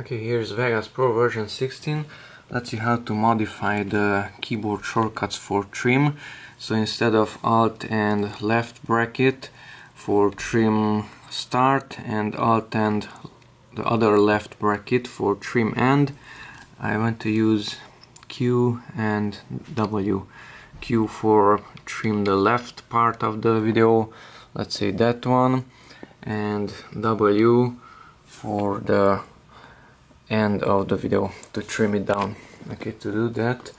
Okay, here's Vegas Pro version 16. Let's see how to modify the keyboard shortcuts for trim. So instead of Alt and left bracket for trim start and Alt and the other left bracket for trim end, I want to use Q and W. Q for trim the left part of the video, let's say that one, and W for the end of the video to trim it down. Okay, to do that,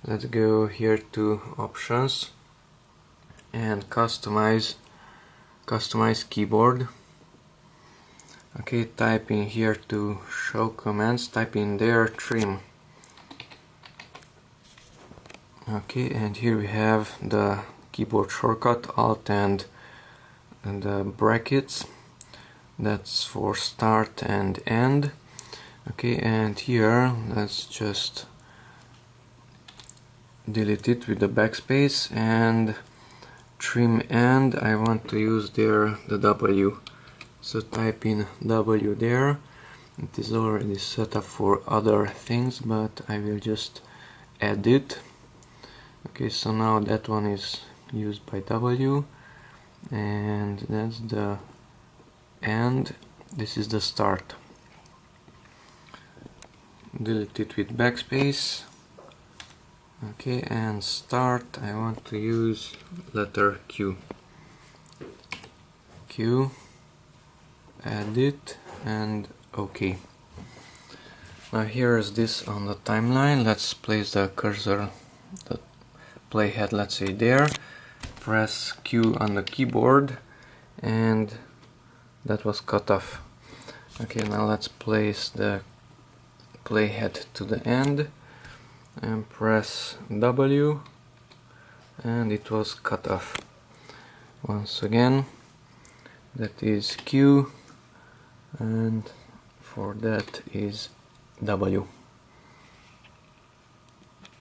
let's go here to options and customize keyboard. Okay, type in here to show commands, type in there trim. Okay, and here we have the keyboard shortcut Alt and the brackets. That's for start and end. Okay, and here let's just delete it with the backspace, and trim end I want to use there the W. So type in W there. It is already set up for other things, but I will just add it. Okay, so now that one is used by W, and that's the end. This is the start. Delete it with backspace. Okay, and start I want to use letter Q. Q, add it, and OK. Now here is this on the timeline. Let's place the cursor, the playhead, let's say there. Press Q on the keyboard, and that was cut off. Okay, now let's place the playhead to the end and press W, and it was cut off. Once again, that is Q, and for that is W.